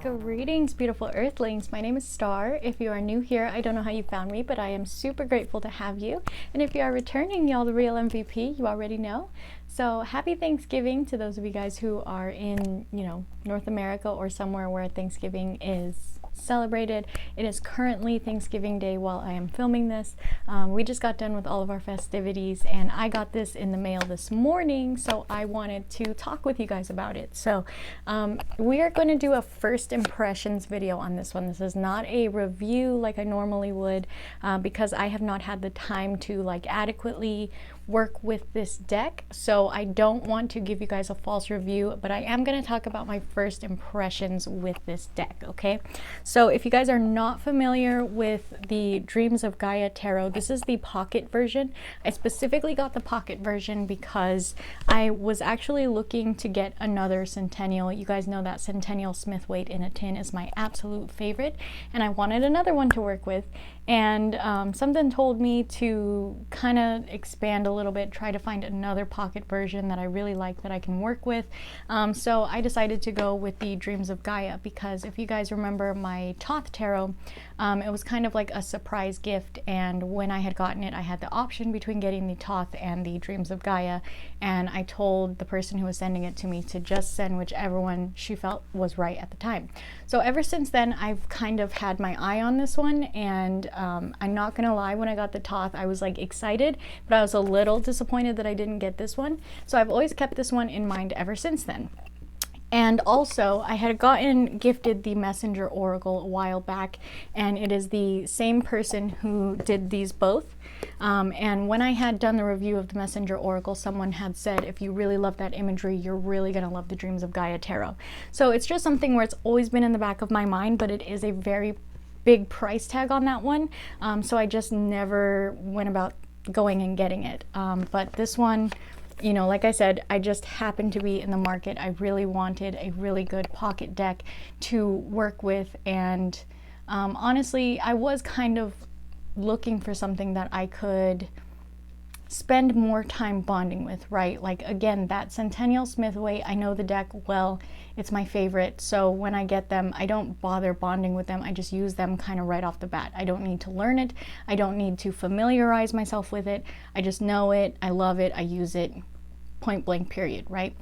Greetings, beautiful earthlings. My name is Star. If you are new here, I don't know how you found me, but I am super grateful to have you. And if you are returning, y'all the real MVP, you already know. So happy Thanksgiving to those of you guys who are in, North America or somewhere where Thanksgiving is celebrated. It is currently Thanksgiving Day while I am filming this. We just got done with all of our festivities and I got this in the mail this morning, so I wanted to talk with you guys about it. So we are going to do a first impressions video on this one. This is not a review like I normally would because I have not had the time to adequately work with this deck, so I don't want to give you guys a false review, but I am going to talk about my first impressions with this deck. Okay, so if you guys are not familiar with the Dreams of Gaia Tarot, this is the pocket version. I specifically got the pocket version because I was actually looking to get another Centennial. You guys know that Centennial Smith weight in a tin is my absolute favorite, and I wanted another one to work with, and something told me to kind of expand a little bit, try to find another pocket version that I really like that I can work with. So I decided to go with the Dreams of Gaia because if you guys remember my Thoth Tarot, it was kind of like a surprise gift, and when I had gotten it I had the option between getting the Thoth and the Dreams of Gaia, and I told the person who was sending it to me to just send whichever one she felt was right at the time. So ever since then I've kind of had my eye on this one, and I'm not gonna lie, when I got the Thoth I was excited, but I was a little disappointed that I didn't get this one. So I've always kept this one in mind ever since then. And also, I had gotten gifted the Messenger Oracle a while back, and it is the same person who did these both. And when I had done the review of the Messenger Oracle, someone had said, if you really love that imagery, you're really going to love the Dreams of Gaia Tarot. So it's just something where it's always been in the back of my mind, but it is a very big price tag on that one. So I just never went about going and getting it. But this one, like I said, I just happened to be in the market. I really wanted a really good pocket deck to work with, and honestly I was kind of looking for something that I could spend more time bonding with, right? Again, that Centennial Smith weight, I know the deck well, it's my favorite, so when I get them I don't bother bonding with them. I just use them kind of right off the bat. I don't need to learn it, I don't need to familiarize myself with it, I just know it, I love it, I use it, point blank period, right?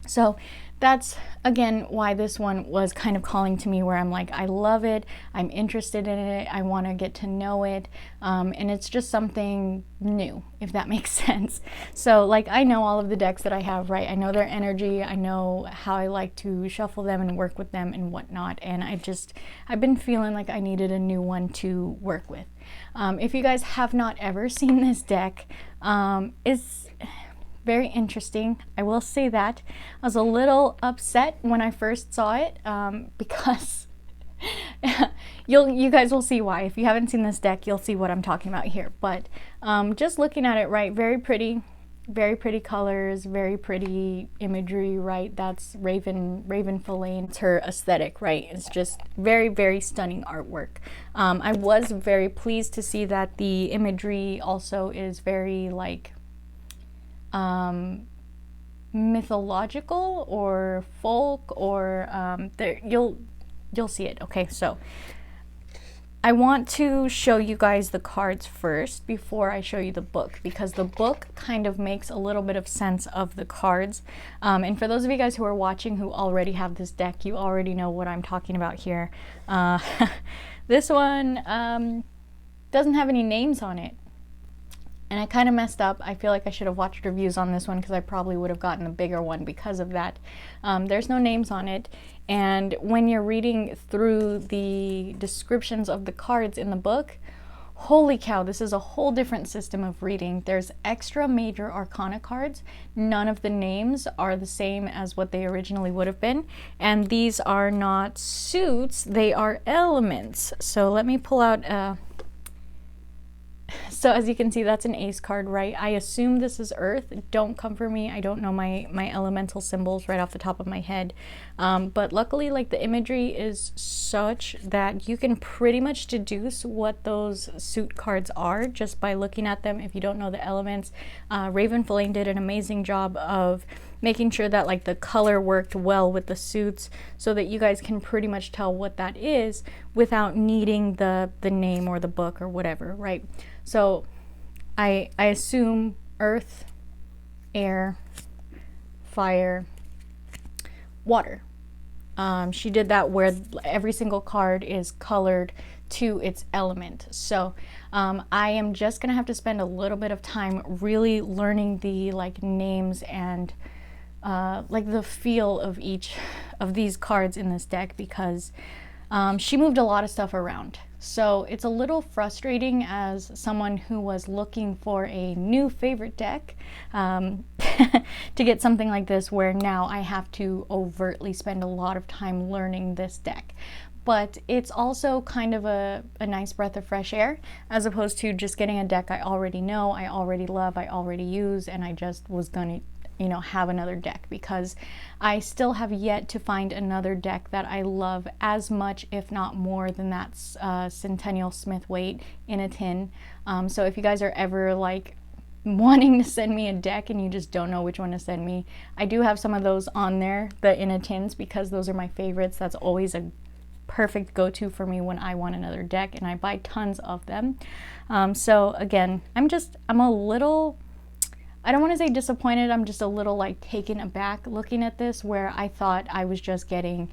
So that's again why this one was kind of calling to me, where I'm like, I love it, I'm interested in it, I want to get to know it, and it's just something new, if that makes sense. So I know all of the decks that I have, right? I know their energy, I know how I like to shuffle them and work with them and whatnot, and I've been feeling like I needed a new one to work with. If you guys have not ever seen this deck, it's very interesting. I will say that. I was a little upset when I first saw it because you guys will see why. If you haven't seen this deck, you'll see what I'm talking about here. But just looking at it, right, very pretty colors, very pretty imagery, right? That's Raven Filane. It's her aesthetic, right? It's just very, very stunning artwork. I was very pleased to see that the imagery also is very mythological or folk, or there you'll see it. Okay, so I want to show you guys the cards first before I show you the book, because the book kind of makes a little bit of sense of the cards. And for those of you guys who are watching who already have this deck, you already know what I'm talking about here. This one doesn't have any names on it, and I kind of messed up. I feel like I should have watched reviews on this one because I probably would have gotten a bigger one because of that. There's no names on it, and when you're reading through the descriptions of the cards in the book, holy cow, this is a whole different system of reading. There's extra major arcana cards. None of the names are the same as what they originally would have been, and these are not suits, they are elements. So let me pull out So as you can see, that's an ace card, right? I assume this is earth. Don't come for me. I don't know my elemental symbols right off the top of my head. But luckily, like, the imagery is such that you can pretty much deduce what those suit cards are just by looking at them if you don't know the elements. Raven Flame did an amazing job of making sure that, like, the color worked well with the suits so that you guys can pretty much tell what that is without needing the name or the book or whatever, right? So I assume earth, air, fire, water. She did that where every single card is colored to its element. So I am just gonna have to spend a little bit of time really learning the, like, names and like the feel of each of these cards in this deck, because she moved a lot of stuff around. So it's a little frustrating as someone who was looking for a new favorite deck to get something like this where now I have to overtly spend a lot of time learning this deck. But it's also kind of a nice breath of fresh air, as opposed to just getting a deck I already know, I already love, I already use, and I just was gonna, you know, have another deck, because I still have yet to find another deck that I love as much, if not more, than that Centennial Smith Waite in a tin. So if you guys are ever, like, wanting to send me a deck and you just don't know which one to send me, I do have some of those on there, the in a tins, because those are my favorites. That's always a perfect go-to for me when I want another deck, and I buy tons of them. So again, I'm a little, I don't want to say disappointed, I'm just a little, like, taken aback looking at this, where I thought I was just getting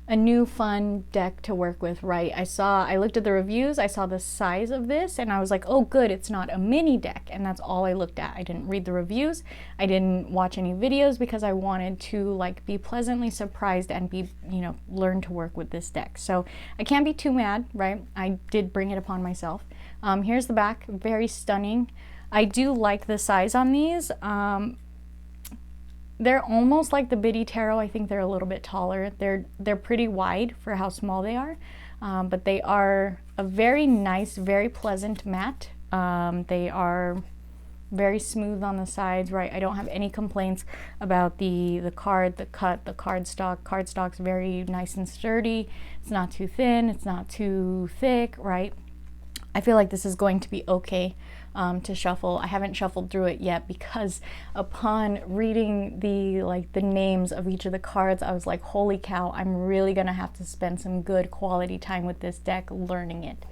a new fun deck to work with, right? I looked at the reviews, I saw the size of this, and I was like, oh good, it's not a mini deck, and that's all I looked at. I didn't read the reviews, I didn't watch any videos, because I wanted to, like, be pleasantly surprised and be, you know, learn to work with this deck. So I can't be too mad, right? I did bring it upon myself. Here's the back, very stunning. I do like the size on these. They're almost like the Biddy Tarot. I think they're a little bit taller. They're pretty wide for how small they are, but they are a very nice, very pleasant matte. They are very smooth on the sides, right? I don't have any complaints about the card, the cut, the cardstock. Cardstock's very nice and sturdy. It's not too thin, it's not too thick, right? I feel like this is going to be okay to shuffle. I haven't shuffled through it yet, because upon reading the names of each of the cards, I was like, holy cow, I'm really gonna have to spend some good quality time with this deck learning it.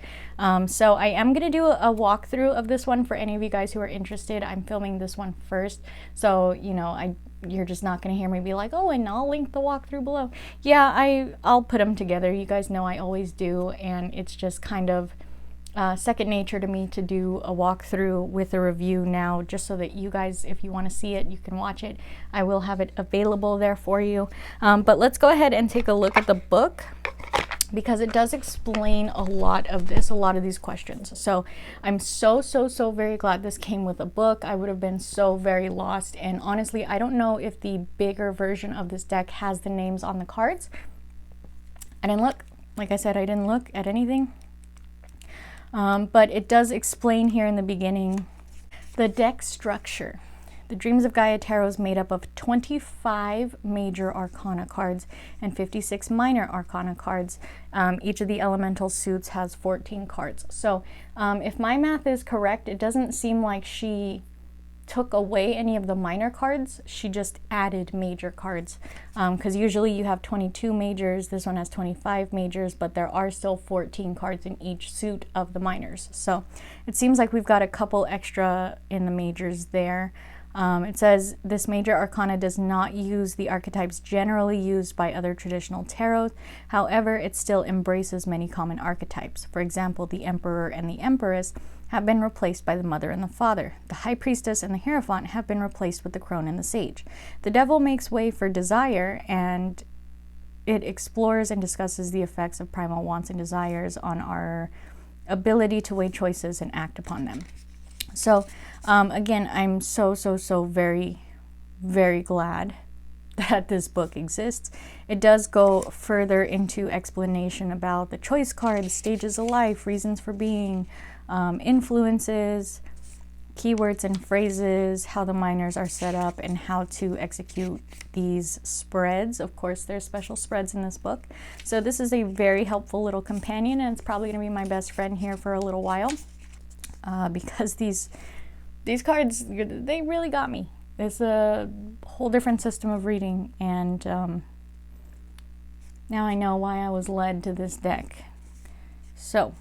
So I am gonna do a walkthrough of this one for any of you guys who are interested. I'm filming this one first, so you know, you're just not gonna hear me be like, oh, and I'll link the walkthrough below. Yeah, I'll put them together. You guys know I always do, and it's just kind of second nature to me to do a walkthrough with a review now, just so that you guys, if you want to see it, you can watch it. I will have it available there for you. But let's go ahead and take a look at the book, because it does explain a lot of these questions. So I'm so very glad this came with a book. I would have been so very lost, and honestly, I don't know if the bigger version of this deck has the names on the cards. I didn't look. Like I said, I didn't look at anything. But it does explain here in the beginning the deck structure. The Dreams of Gaia Tarot is made up of 25 major arcana cards and 56 minor arcana cards. Each of the elemental suits has 14 cards. So if my math is correct, it doesn't seem like she took away any of the minor cards. She just added major cards, because usually you have 22 majors. This one has 25 majors, but there are still 14 cards in each suit of the minors. So it seems like we've got a couple extra in the majors there. It says this major arcana does not use the archetypes generally used by other traditional tarots. However, it still embraces many common archetypes. For example, the Emperor and the Empress have been replaced by the Mother and the Father. The High Priestess and the Hierophant have been replaced with the Crone and the Sage. The Devil makes way for desire, and it explores and discusses the effects of primal wants and desires on our ability to weigh choices and act upon them. So again, I'm so very glad that this book exists. It does go further into explanation about the choice cards, stages of life, reasons for being, influences, keywords and phrases, how the minors are set up, and how to execute these spreads. Of course, there's special spreads in this book. So this is a very helpful little companion, and it's probably going to be my best friend here for a little while, because these cards, they really got me. It's a whole different system of reading, and now I know why I was led to this deck. So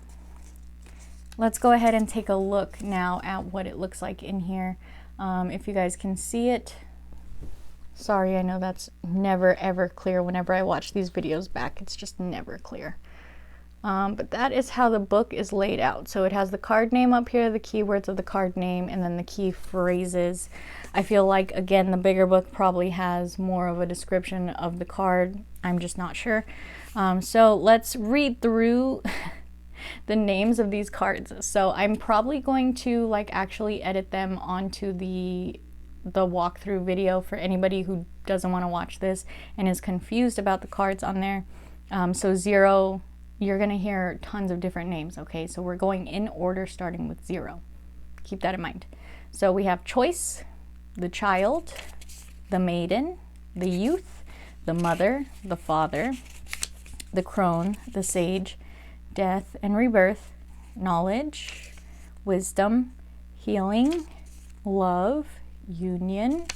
let's go ahead and take a look now at what it looks like in here. If you guys can see it. Sorry, I know that's never ever clear whenever I watch these videos back. It's just never clear. But that is how the book is laid out. So it has the card name up here, the keywords of the card name, and then the key phrases. I feel like, again, the bigger book probably has more of a description of the card. I'm just not sure. So let's read through the names of these cards. So I'm probably going to like actually edit them onto the walkthrough video for anybody who doesn't want to watch this and is confused about the cards on there. So 0, you're going to hear tons of different names, okay? So we're going in order starting with 0. Keep that in mind. So we have choice, the child, the maiden, the youth, the mother, the father, the crone, the sage, death and rebirth, knowledge, wisdom, healing, love, union,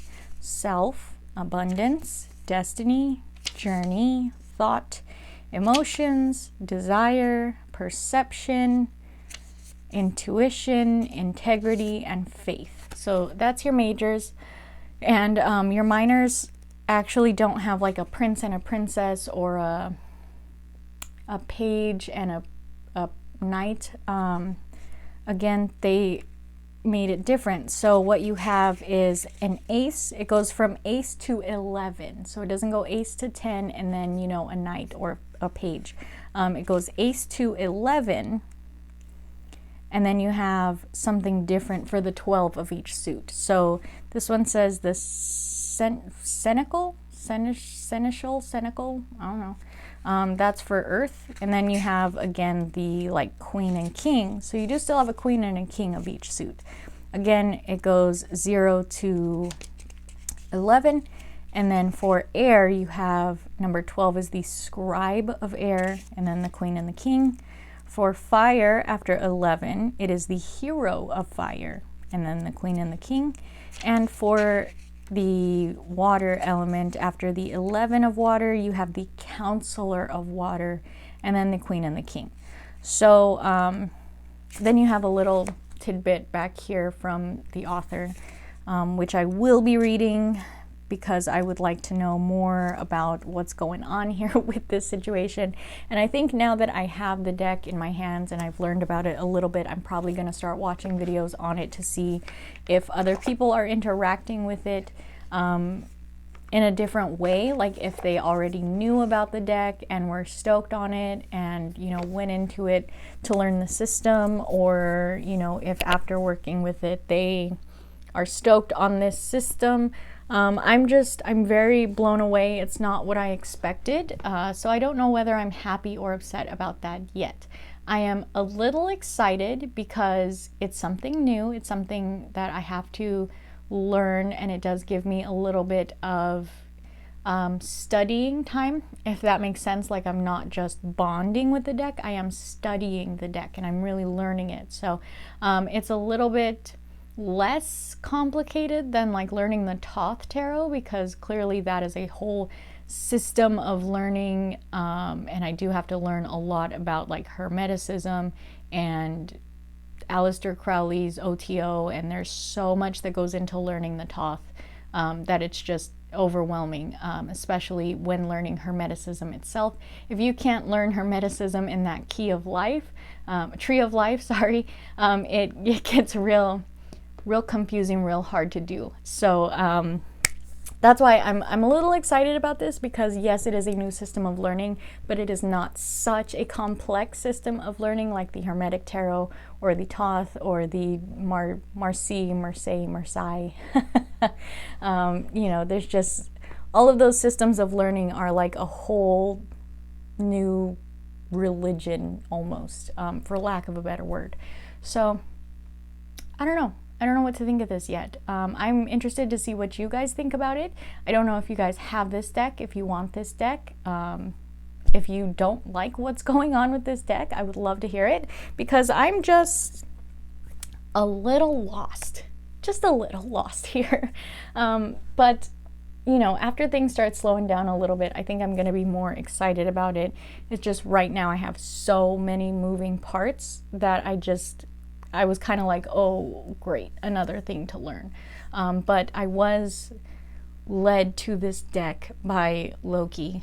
self, abundance, destiny, journey, thought, emotions, desire, perception, intuition, integrity, and faith. So that's your majors. And your minors actually don't have like a prince and a princess or a page and a knight. Again, they made it different. So what you have is an ace. It goes from ace to 11. So it doesn't go ace to 10 and then, you know, a knight or a page. It goes ace to 11. And then you have something different for the 12 of each suit. So this one says the seneschal, I don't know. That's for earth. And then you have, again, the like queen and king. So you do still have a queen and a king of each suit. Again, it goes 0 to 11. And then for air, you have number 12 is the scribe of air, and then the queen and the king. For fire, after 11, it is the hero of fire, and then the queen and the king. And for the water element, after the 11 of water, you have the counselor of water, and then the queen and the king. So then you have a little tidbit back here from the author, which I will be reading because I would like to know more about what's going on here with this situation. And I think now that I have the deck in my hands and I've learned about it a little bit, I'm probably going to start watching videos on it to see if other people are interacting with it in a different way, like if they already knew about the deck and were stoked on it and, you know, went into it to learn the system, or, you know, if after working with it they are stoked on this system. I'm very blown away. It's not what I expected. So I don't know whether I'm happy or upset about that yet. I am a little excited because it's something new. It's something that I have to learn, and it does give me a little bit of studying time, if that makes sense. Like, I'm not just bonding with the deck, I am studying the deck and I'm really learning it. So it's a little bit less complicated than like learning the Thoth Tarot, because clearly that is a whole system of learning, and I do have to learn a lot about like Hermeticism and Aleister Crowley's OTO, and there's so much that goes into learning the Thoth that it's just overwhelming, especially when learning Hermeticism itself. If you can't learn Hermeticism in that tree of life, it gets real confusing, real hard to do. So that's why I'm a little excited about this, because yes, it is a new system of learning, but it is not such a complex system of learning like the Hermetic Tarot or the Thoth or the Marseille. You know, there's just all of those systems of learning are like a whole new religion almost, for lack of a better word. So I don't know. I don't know what to think of this yet. I'm interested to see what you guys think about it. I don't know if you guys have this deck, if you want this deck. If you don't like what's going on with this deck, I would love to hear it, because I'm just a little lost. Just a little lost here. But, you know, after things start slowing down a little bit, I think I'm going to be more excited about it. It's just right now I have so many moving parts that I was kind of like, oh, great, another thing to learn. But I was led to this deck by Loki.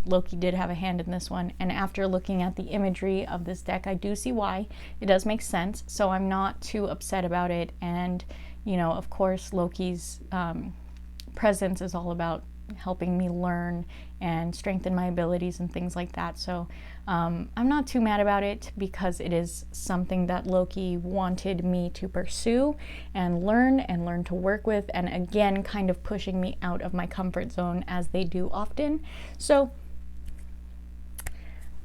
Loki did have a hand in this one. And after looking at the imagery of this deck, I do see why. It does make sense. So I'm not too upset about it. And, you know, of course, Loki's presence is all about helping me learn and strengthen my abilities and things like that. So I'm not too mad about it, because it is something that Loki wanted me to pursue and learn to work with, and again kind of pushing me out of my comfort zone, as they do often. So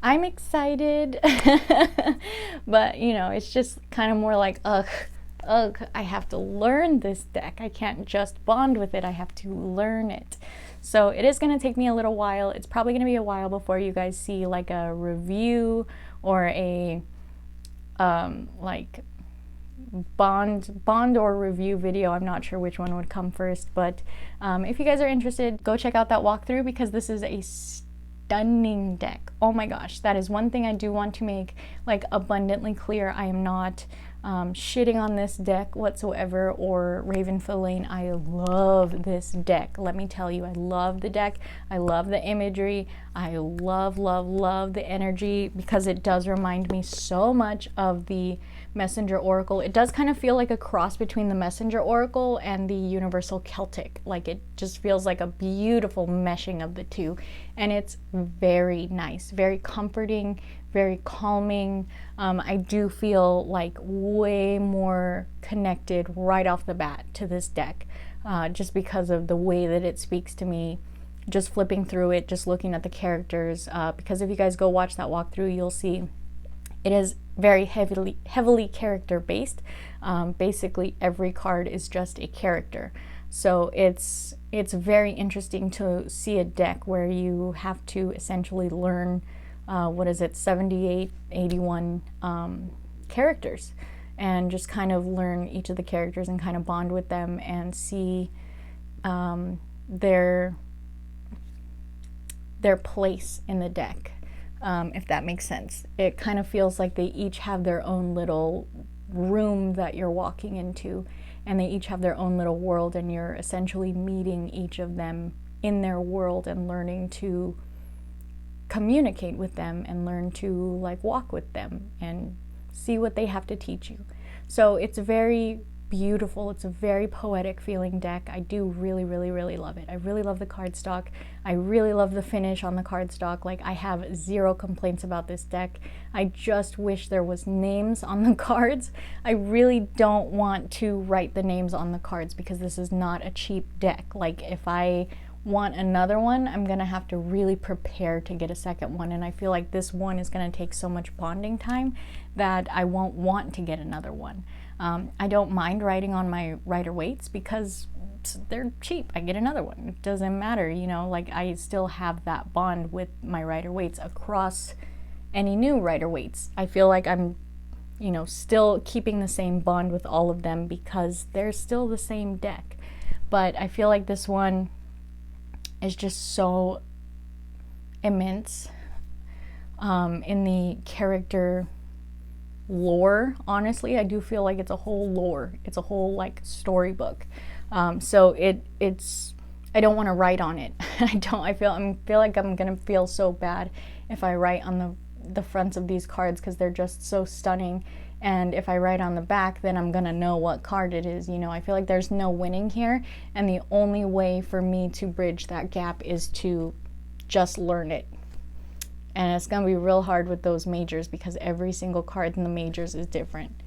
I'm excited. But you know, it's just kind of more like, ugh, I have to learn this deck. I can't just bond with it, I have to learn it. So it is going to take me a little while. It's probably going to be a while before you guys see like a review or a like bond or review video. I'm not sure which one would come first, but if you guys are interested, go check out that walkthrough, because this is a stunning deck. Oh my gosh, that is one thing I do want to make like abundantly clear. I am not shitting on this deck whatsoever or Raven Filane. I love this deck. Let me tell you, I love the deck. I love the imagery. I love the energy, because it does remind me so much of the Messenger Oracle. It does kind of feel like a cross between the Messenger Oracle and the Universal Celtic. Like, it just feels like a beautiful meshing of the two. And it's very nice, very comforting, very calming. I do feel like way more connected right off the bat to this deck, just because of the way that it speaks to me, just flipping through it, just looking at the characters, because if you guys go watch that walkthrough, you'll see it is very heavily character based. Basically every card is just a character. So it's very interesting to see a deck where you have to essentially learn 78, 81 characters, and just kind of learn each of the characters and kind of bond with them and see their place in the deck, if that makes sense. It kind of feels like they each have their own little room that you're walking into, and they each have their own little world, and you're essentially meeting each of them in their world and learning to communicate with them and learn to like walk with them and see what they have to teach you. So it's very beautiful. It's a very poetic feeling deck. I do really love it. I really love the cardstock. I really love the finish on the cardstock. Like, I have zero complaints about this deck. I just wish there was names on the cards. I really don't want to write the names on the cards, because this is not a cheap deck. Like, if I want another one, I'm gonna have to really prepare to get a second one, and I feel like this one is gonna take so much bonding time that I won't want to get another one. I don't mind writing on my Rider-Waite's because they're cheap. I get another one. It doesn't matter, you know, like, I still have that bond with my Rider-Waite's across any new Rider-Waite's. I feel like I'm, you know, still keeping the same bond with all of them because they're still the same deck. But I feel like this one is just so immense in the character lore. Honestly, I do feel like it's a whole lore. It's a whole like storybook. So it's I don't want to write on it. I feel like I'm gonna feel so bad if I write on the fronts of these cards, because they're just so stunning. And if I write on the back, then I'm gonna know what card it is. You know, I feel like there's no winning here, and the only way for me to bridge that gap is to just learn it. And it's gonna be real hard with those majors, because every single card in the majors is different.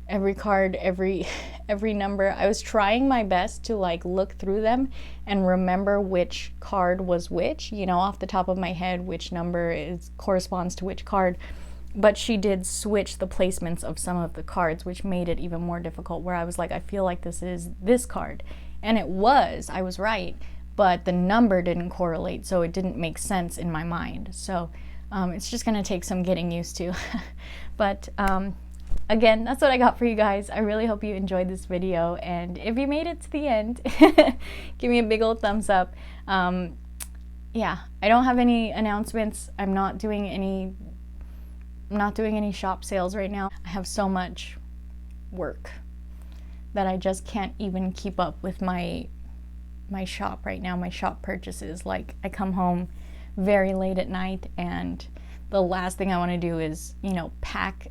Every card, every number. I was trying my best to like look through them and remember which card was which, you know, off the top of my head, which number corresponds to which card. but she did switch the placements of some of the cards, which made it even more difficult, where I was like, I feel like this is this card. And it was, I was right, but the number didn't correlate, so it didn't make sense in my mind. So it's just gonna take some getting used to. But again, that's what I got for you guys. I really hope you enjoyed this video, and if you made it to the end, give me a big old thumbs up. Yeah, I don't have any announcements. I'm not doing any shop sales right now. I have so much work that I just can't even keep up with my shop right now, my shop purchases. Like, I come home very late at night, and the last thing I want to do is, you know, pack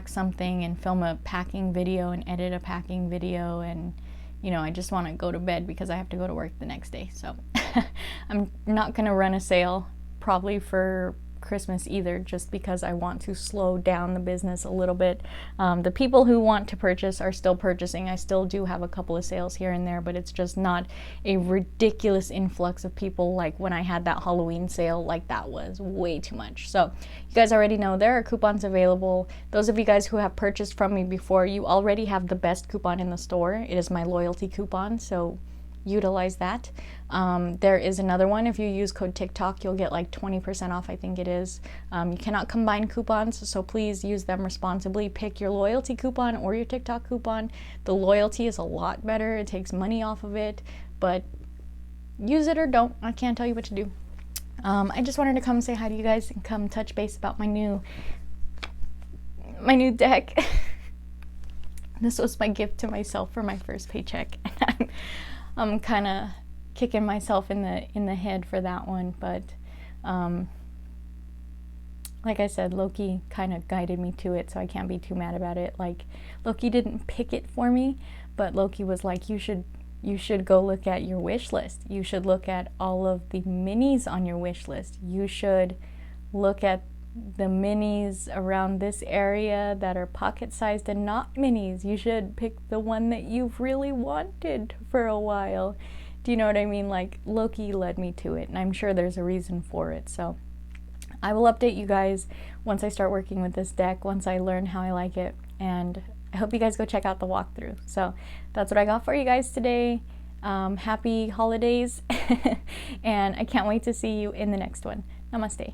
something and film a packing video and edit a packing video, and you know, I just want to go to bed because I have to go to work the next day. So I'm not going to run a sale probably for Christmas either, just because I want to slow down the business a little bit. The people who want to purchase are still purchasing. I still do have a couple of sales here and there, but it's just not a ridiculous influx of people like when I had that Halloween sale. Like, that was way too much. So you guys already know there are coupons available. Those of you guys who have purchased from me before, you already have the best coupon in the store. It is my loyalty coupon, so utilize that. There is another one. If you use code TikTok, you'll get like 20% off, I think it is. You cannot combine coupons, so please use them responsibly. Pick your loyalty coupon or your TikTok coupon. The loyalty is a lot better. It takes money off of it, but use it or don't. I can't tell you what to do. I just wanted to come say hi to you guys and come touch base about my new deck. This was my gift to myself for my first paycheck, and I'm kind of kicking myself in the head for that one, but like I said, Loki kind of guided me to it, so I can't be too mad about it. Like, Loki didn't pick it for me, but Loki was like, you should go look at your wish list. You should look at all of the minis on your wish list. You should look at the minis around this area that are pocket-sized and not minis. You should pick the one that you've really wanted for a while. Do you know what I mean? Like, Loki led me to it, and I'm sure there's a reason for it. So I will update you guys once I start working with this deck, once I learn how I like it, and I hope you guys go check out the walkthrough. So that's what I got for you guys today. Happy holidays, and I can't wait to see you in the next one. Namaste.